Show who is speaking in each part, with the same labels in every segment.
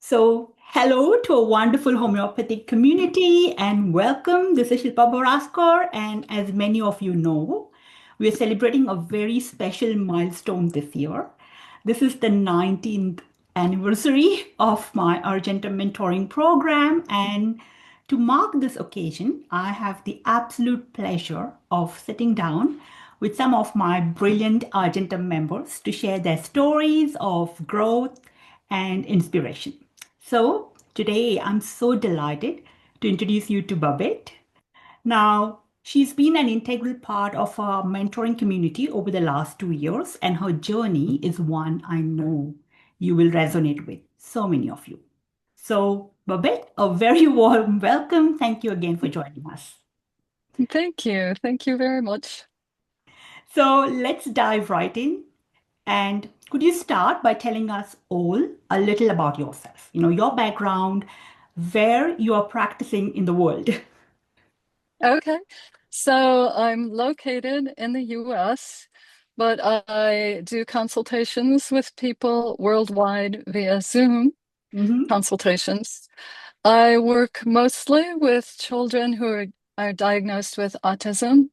Speaker 1: Hello to a wonderful homeopathic community and welcome. This is Shilpa Boraskar, and as many of you know, we are celebrating a very special milestone this year. This is the 19th anniversary of my Argentum mentoring program, and to mark this occasion, I have the absolute pleasure of sitting down with some of my brilliant Argentum members to share their stories of growth and inspiration. So, today I'm so delighted to introduce you to Babette. Now, she's been an integral part of our mentoring community over the last 2 years, and her journey is one I know you will resonate with, so many of you. So, Babette, a very warm welcome. Thank you again for joining us.
Speaker 2: Thank you. Thank you very much.
Speaker 1: So, let's dive right in. And could you start by telling us all a little about yourself? Your background, where you are practicing in the world.
Speaker 2: Okay. So I'm located in the US, but I do consultations with people worldwide via Zoom
Speaker 1: Hmm.
Speaker 2: consultations. I work mostly with children who are diagnosed with autism,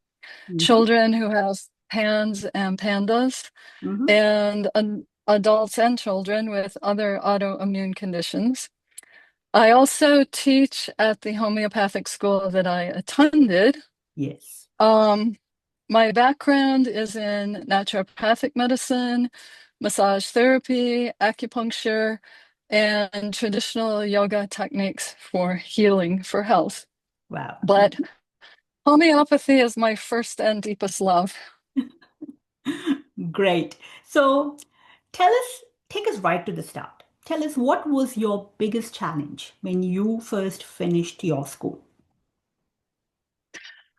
Speaker 1: Hmm.
Speaker 2: children who have PANS and PANDAS,
Speaker 1: Hmm.
Speaker 2: and adults and children with other autoimmune conditions. I also teach at the homeopathic school that I attended.
Speaker 1: Yes.
Speaker 2: Um, my background is in naturopathic medicine, massage therapy, acupuncture, and traditional yoga techniques for healing for health.
Speaker 1: Wow.
Speaker 2: But homeopathy is my first and deepest love.
Speaker 1: Great. So tell us, take us right to the start. Tell us what was your biggest challenge when you first finished your school?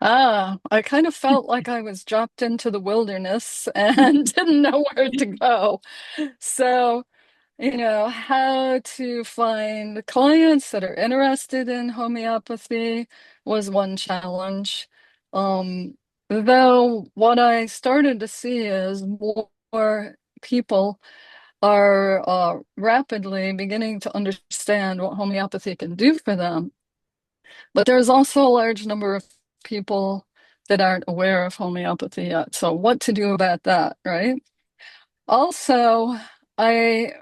Speaker 2: I kind of felt like I was dropped into the wilderness and didn't know where to go. So, how to find clients that are interested in homeopathy was one challenge. Um, though what I started to see is more people are rapidly beginning to understand what homeopathy can do for them. But there's also a large number of people that aren't aware of homeopathy yet. So what to do about that, right? Also, I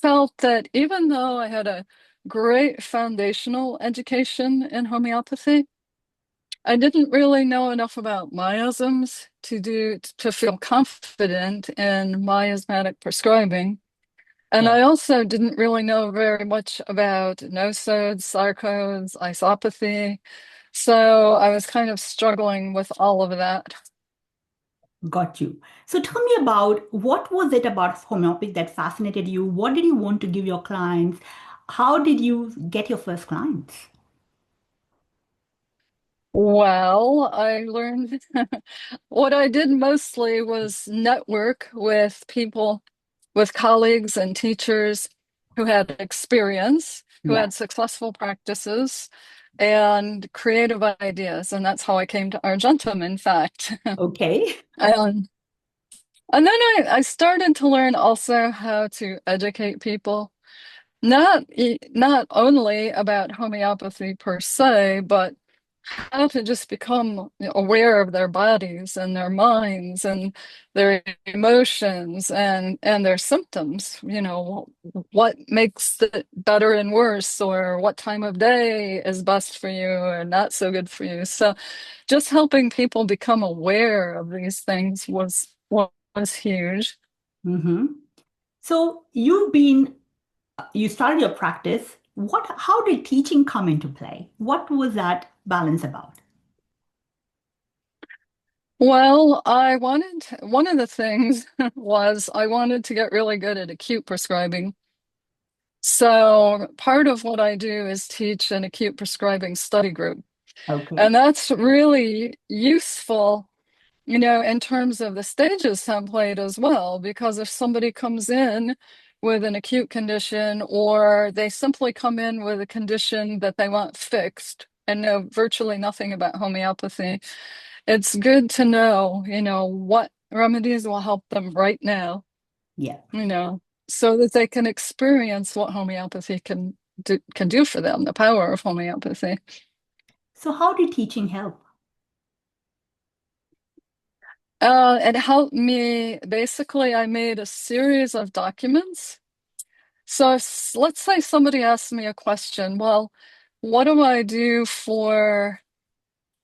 Speaker 2: felt that even though I had a great foundational education in homeopathy, I didn't really know enough about miasms to feel confident in miasmatic prescribing. And
Speaker 1: Yeah.
Speaker 2: I also didn't really know very much about nosodes, sarcodes, isopathy. So I was kind of struggling with all of that.
Speaker 1: Got you. So tell me about what was it about homeopathy that fascinated you? What did you want to give your clients? How did you get your first clients?
Speaker 2: Well, I learned what I did mostly was network with people, with colleagues and teachers who had experience, who
Speaker 1: Yeah.
Speaker 2: had successful practices and creative ideas. And that's how I came to Argentum, in fact.
Speaker 1: Okay.
Speaker 2: And, and then I started to learn also how to educate people, not only about homeopathy per se, but how to just become aware of their bodies and their minds and their emotions and their symptoms. What makes it better and worse, or what time of day is best for you or not so good for you. So just helping people become aware of these things was huge.
Speaker 1: Hmm. So you started your practice. How did teaching come into play? What was that balance about?
Speaker 2: Well, one of the things was I wanted to get really good at acute prescribing. So part of what I do is teach an acute prescribing study group.
Speaker 1: Okay.
Speaker 2: And that's really useful, in terms of the stages template as well, because if somebody comes in with an acute condition or they simply come in with a condition that they want fixed and know virtually nothing about homeopathy, it's good to know, what remedies will help them right now,
Speaker 1: Yeah.
Speaker 2: you know. so that they can experience what homeopathy can do for them, the power of homeopathy.
Speaker 1: So how did teaching help?
Speaker 2: It helped me. Basically, I made a series of documents. So let's say somebody asks me a question. Well, what do I do for,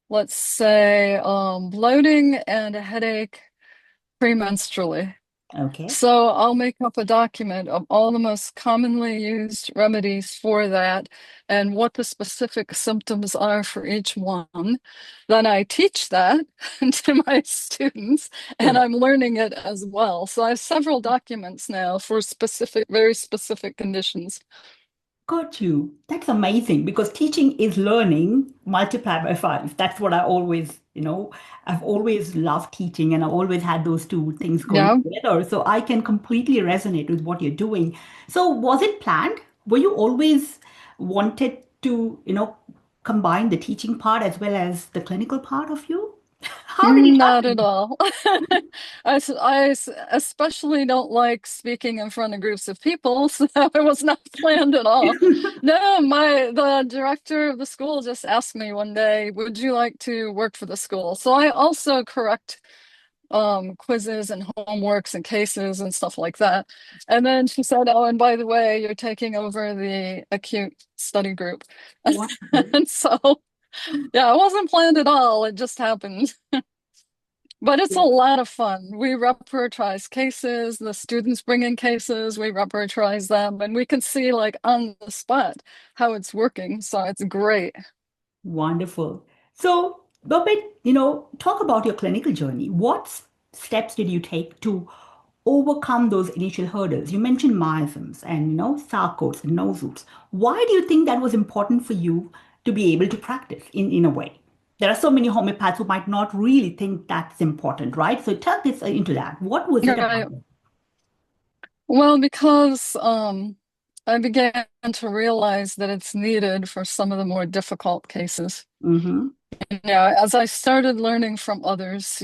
Speaker 2: let's say, bloating and a headache premenstrually?
Speaker 1: Okay.
Speaker 2: So I'll make up a document of all the most commonly used remedies for that and what the specific symptoms are for each one. Then I teach that to my students and
Speaker 1: Sure.
Speaker 2: I'm learning it as well. So I have several documents now for specific, very specific conditions.
Speaker 1: Got you. That's amazing because teaching is learning multiplied by five. That's what I always, I've always loved teaching and I always had those two things going
Speaker 2: Yeah.
Speaker 1: together. So I can completely resonate with what you're doing. So was it planned? Were you always wanted to, combine the teaching part as well as the clinical part of you? How did it
Speaker 2: Not at
Speaker 1: happen?
Speaker 2: all. Especially don't like speaking in front of groups of people, so it was not planned at all. No, the director of the school just asked me one day, "Would you like to work for the school?" So I also correct quizzes and homeworks and cases and stuff like that. And then she said, "Oh, and by the way, you're taking over the acute study group."
Speaker 1: Wonderful.
Speaker 2: And so, yeah, it wasn't planned at all. It just happened. But it's a lot of fun. We repertoire cases, the students bring in cases, we repertoire them, and we can see like on the spot how it's working. So it's great.
Speaker 1: Wonderful. So, Babette, talk about your clinical journey. What steps did you take to overcome those initial hurdles? You mentioned miasms and, sarcodes and nodules. Why do you think that was important for you to be able to practice in a way? There are so many homeopaths who might not really think that's important, right? So tell this into that. What was it about
Speaker 2: Right.
Speaker 1: it?
Speaker 2: Well, because I began to realize that it's needed for some of the more difficult cases.
Speaker 1: Mm-hmm.
Speaker 2: As I started learning from others,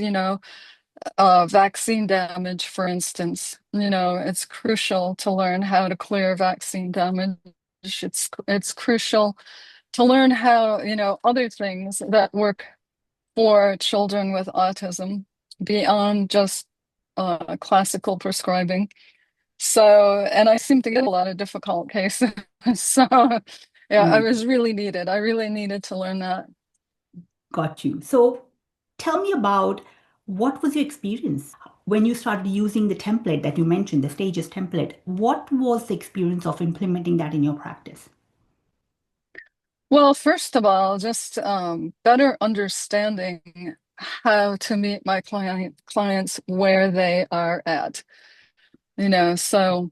Speaker 2: vaccine damage, for instance, it's crucial to learn how to clear vaccine damage. It's crucial to learn how, other things that work for children with autism beyond just classical prescribing. So, and I seem to get a lot of difficult cases. So, yeah, I
Speaker 1: Mm.
Speaker 2: was really needed. I really needed to learn that.
Speaker 1: Got you. So tell me about what was your experience when you started using the template that you mentioned, the stages template. What was the experience of implementing that in your practice?
Speaker 2: Well, first of all, just better understanding how to meet my clients where they are at. So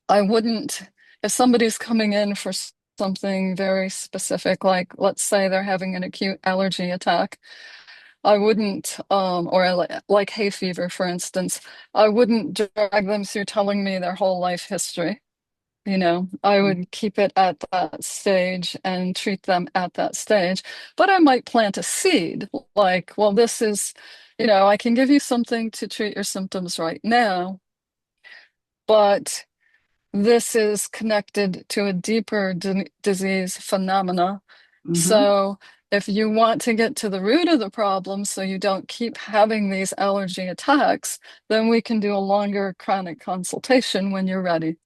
Speaker 2: I wouldn't, if somebody's coming in for something very specific, like let's say they're having an acute allergy attack, I wouldn't, or like hay fever, for instance, I wouldn't drag them through telling me their whole life history. I would keep it at that stage and treat them at that stage. But I might plant a seed like, well, this is, I can give you something to treat your symptoms right now, but this is connected to a deeper disease phenomena.
Speaker 1: Mm-hmm.
Speaker 2: So if you want to get to the root of the problem so you don't keep having these allergy attacks, then we can do a longer chronic consultation when you're ready.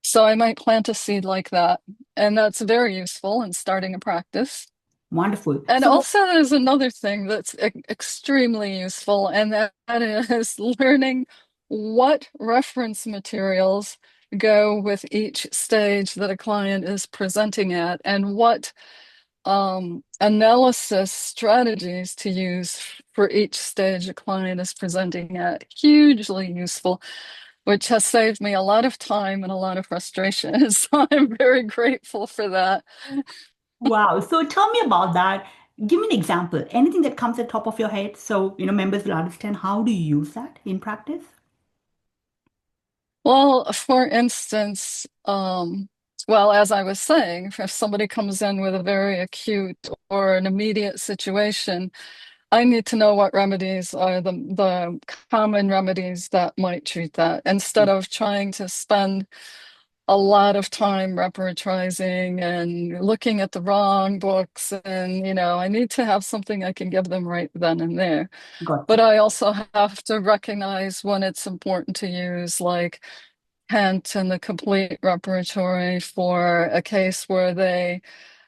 Speaker 2: So I might plant a seed like that. And that's very useful in starting a practice.
Speaker 1: Wonderful.
Speaker 2: And
Speaker 1: So,
Speaker 2: also, there's another thing that's extremely useful, and that is learning what reference materials go with each stage that a client is presenting at and what analysis strategies to use for each stage a client is presenting at. Hugely useful, which has saved me a lot of time and a lot of frustration. So I'm very grateful for that.
Speaker 1: wow. So tell me about that. Give me an example. Anything that comes at top of your head so, members will understand how do you use that in practice?
Speaker 2: Well, for instance, well, as I was saying, if somebody comes in with a very acute or an immediate situation, I need to know what remedies are the common remedies that might treat that instead of trying to spend a lot of time repertorizing and looking at the wrong books. And, I need to have something I can give them right then and there.
Speaker 1: Got
Speaker 2: But
Speaker 1: you.
Speaker 2: I also have to recognize when it's important to use, like, Kent and the complete repertory for a case where they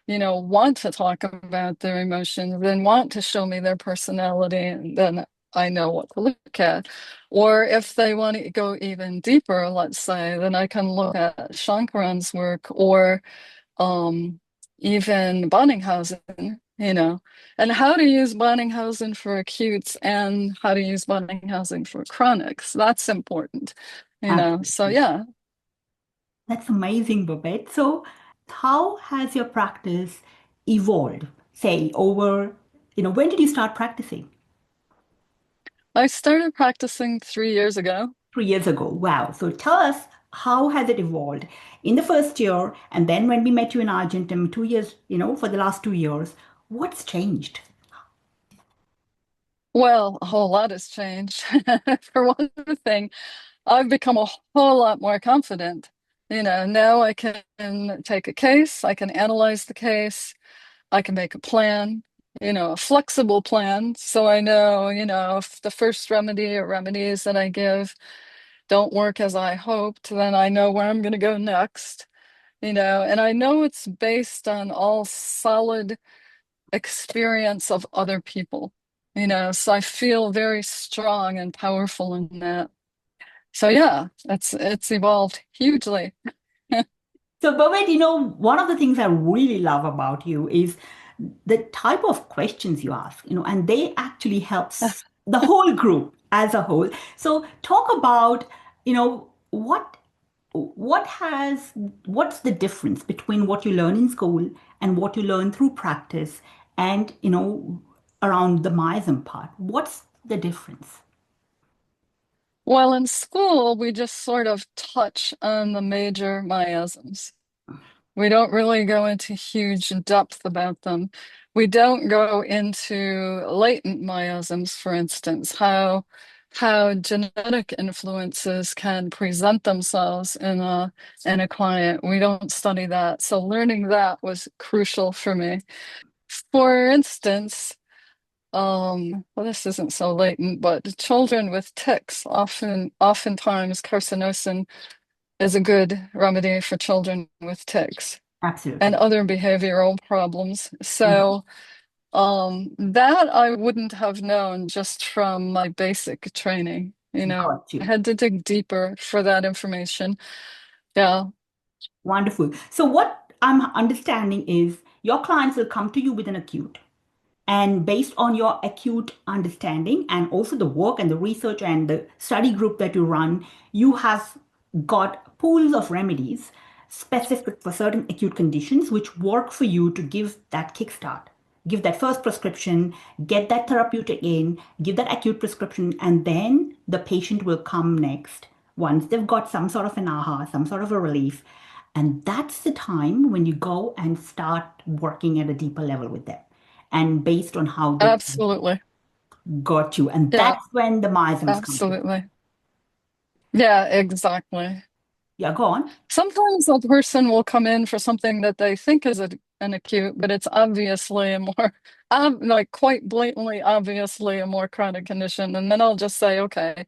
Speaker 2: want to talk about their emotions and want to show me their personality, and then I know what to look at. Or if they want to go even deeper, let's say, then I can look at Shankaran's work or um, even Bonninghausen, and how to use Bonninghausen for acutes and how to use Bonninghausen for chronics. That's important. So
Speaker 1: Absolutely.
Speaker 2: yeah.
Speaker 1: That's amazing, Babette. So, how has your practice evolved, say, over, when did you start practicing?
Speaker 2: I started practicing 3 years ago.
Speaker 1: 3 years ago. Wow. So, tell us, how has it evolved in the first year, and then when we met you in Argentum 2 years, for the last 2 years, what's changed?
Speaker 2: Well, a whole lot has changed. For one thing, I've become a whole lot more confident. Now I can take a case, I can analyze the case, I can make a plan, a flexible plan. So I know, if the first remedy or remedies that I give don't work as I hoped, then I know where I'm going to go next, and I know it's based on all solid experience of other people, so I feel very strong and powerful in that. So yeah, it's evolved hugely.
Speaker 1: So, Babette, one of the things I really love about you is the type of questions you ask, and they actually helps the whole group as a whole. So, talk about, what's the difference between what you learn in school and what you learn through practice and, around the miasm part. What's the difference?
Speaker 2: While in school, we just sort of touch on the major miasms. We don't really go into huge depth about them. We don't go into latent miasms, for instance, how genetic influences can present themselves in a client. We don't study that. So learning that was crucial for me. For instance, well, this isn't so latent, but children with ticks oftentimes carcinosin is a good remedy for children with ticks and
Speaker 1: Absolutely.
Speaker 2: other behavioral problems. So that I wouldn't have known just from my basic training.
Speaker 1: Got
Speaker 2: I
Speaker 1: you.
Speaker 2: had to dig deeper for that information. Yeah,
Speaker 1: Wonderful. So, what I'm understanding is your clients will come to you with an acute. And based on your acute understanding and also the work and the research and the study group that you run, you have got pools of remedies specific for certain acute conditions which work for you to give that kickstart. Give that first prescription, get that therapeutic in, give that acute prescription, and then the patient will come next once they've got some sort of an aha, some sort of a relief. And that's the time when you go and start working at a deeper level with them and based on how they
Speaker 2: absolutely.
Speaker 1: got you. And
Speaker 2: Yeah,
Speaker 1: that's when the miasms come to.
Speaker 2: absolutely. Yeah, exactly.
Speaker 1: Yeah, go on.
Speaker 2: Sometimes a person will come in for something that they think is an acute, but it's obviously a more, like quite blatantly, obviously a more chronic condition. And then I'll just say, okay,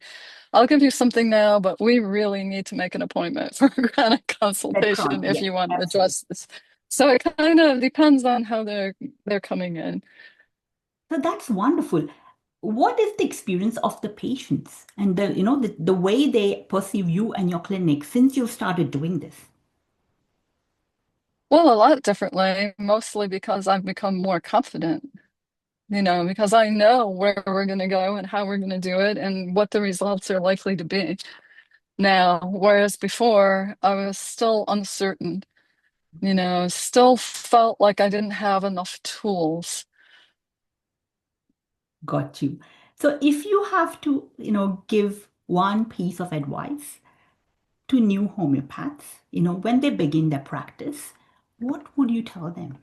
Speaker 2: I'll give you something now, but we really need to make an appointment for a chronic
Speaker 1: That chronic.
Speaker 2: consultation if
Speaker 1: Yes,
Speaker 2: you want to
Speaker 1: absolutely.
Speaker 2: address this. So it kind of depends on how they're coming in.
Speaker 1: So that's wonderful. What is the experience of the patients and the way they perceive you and your clinic since you started doing this?
Speaker 2: Well, a lot differently, mostly because I've become more confident, because I know where we're going to go and how we're going to do it and what the results are likely to be now. Whereas before, I was still uncertain, still felt like I didn't have enough tools.
Speaker 1: Got you. So if you have to, give one piece of advice to new homeopaths, when they begin their practice, what would you tell them?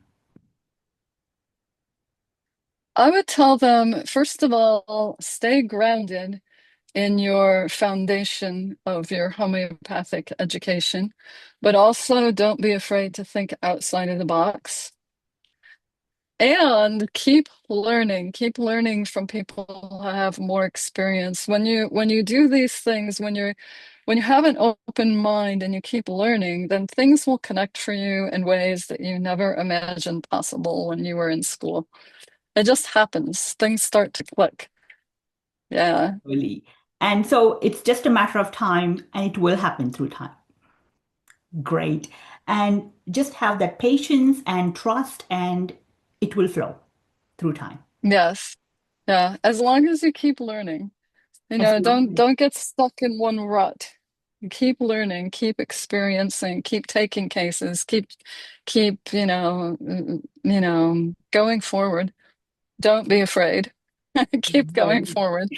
Speaker 2: I would tell them, first of all, stay grounded in your foundation of your homeopathic education, but also don't be afraid to think outside of the box. And keep learning from people who have more experience. When you do these things, when you have an open mind and you keep learning, then things will connect for you in ways that you never imagined possible when you were in school. It just happens. Things start to click. Yeah.
Speaker 1: Really. And so it's just a matter of time and it will happen through time. Great. And just have that patience and trust and it will flow through time.
Speaker 2: Yes. Yeah. As long as you keep learning.
Speaker 1: As long
Speaker 2: Don't get stuck in one rut. Keep learning, keep experiencing, keep taking cases, keep, going forward. Don't be afraid. Keep going
Speaker 1: very
Speaker 2: forward.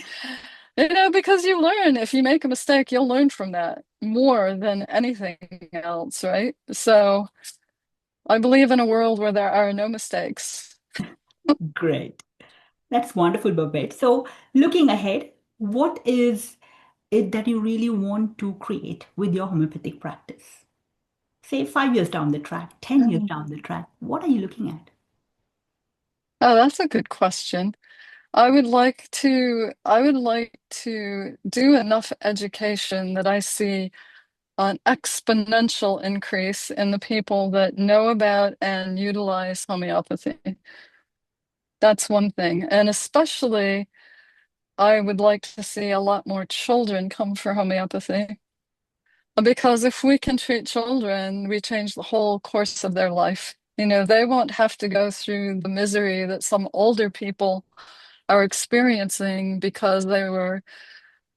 Speaker 2: Because you learn. If you make a mistake, you'll learn from that more than anything else, right? So I believe in a world where there are no mistakes.
Speaker 1: great. That's wonderful, Babette. So looking ahead, what is it that you really want to create with your homeopathic practice? Say 5 years down the track, 10 years
Speaker 2: Mm.
Speaker 1: down the track, what are you looking at?
Speaker 2: Oh, that's a good question. I would like to do enough education that I see an exponential increase in the people that know about and utilize homeopathy. That's one thing. And especially, I would like to see a lot more children come for homeopathy. Because if we can treat children, we change the whole course of their life. They won't have to go through the misery that some older people are experiencing because they were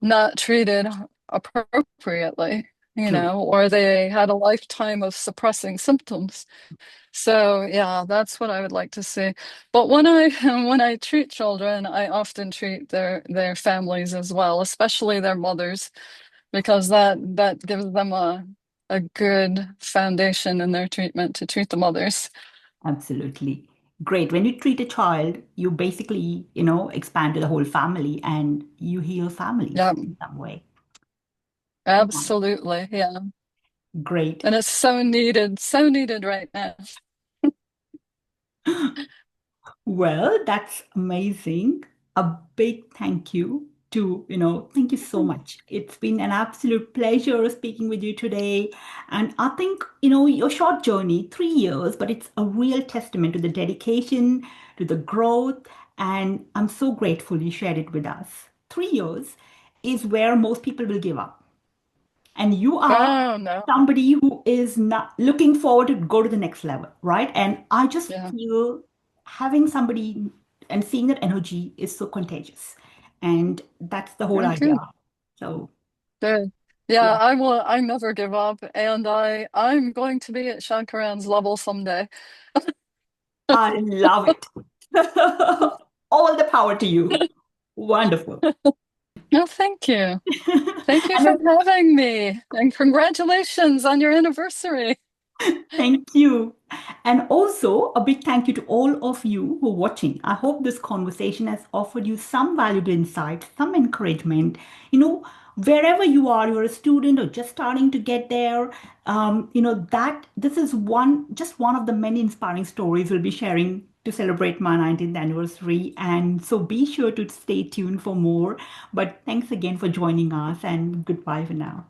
Speaker 2: not treated appropriately,
Speaker 1: True.
Speaker 2: or they had a lifetime of suppressing symptoms. So yeah, that's what I would like to see. But when I when I treat children, I often treat their families as well, especially their mothers, because that gives them a good foundation in their treatment to treat the mothers.
Speaker 1: Absolutely. Great. When you treat a child, you basically, expand to the whole family and you heal families
Speaker 2: Yeah,
Speaker 1: in some way. Wow.
Speaker 2: absolutely. Yeah.
Speaker 1: Great.
Speaker 2: And it's so needed right now.
Speaker 1: Well, that's amazing. A big thank you thank you so much. It's been an absolute pleasure speaking with you today. And I think, your short journey, 3 years, but it's a real testament to the dedication, to the growth. And I'm so grateful you shared it with us. 3 years is where most people will give up. And you are
Speaker 2: Oh no.
Speaker 1: somebody who is not looking forward to go to the next level, right? And I just
Speaker 2: Yeah.
Speaker 1: feel having somebody and seeing that energy is so contagious. And that's the whole
Speaker 2: Oh,
Speaker 1: idea.
Speaker 2: good.
Speaker 1: So,
Speaker 2: Good. Yeah,
Speaker 1: yeah,
Speaker 2: I never give up, and I'm going to be at Shankaran's level someday.
Speaker 1: I love it. All the power to you. Wonderful.
Speaker 2: No, thank you. Thank you for
Speaker 1: And
Speaker 2: having me, and congratulations on your anniversary.
Speaker 1: thank you. And also, a big thank you to all of you who are watching. I hope this conversation has offered you some valuable insight, some encouragement. Wherever you are, you're a student or just starting to get there, that this is just one of the many inspiring stories we'll be sharing to celebrate my 19th anniversary. And so be sure to stay tuned for more. But thanks again for joining us, and goodbye for now.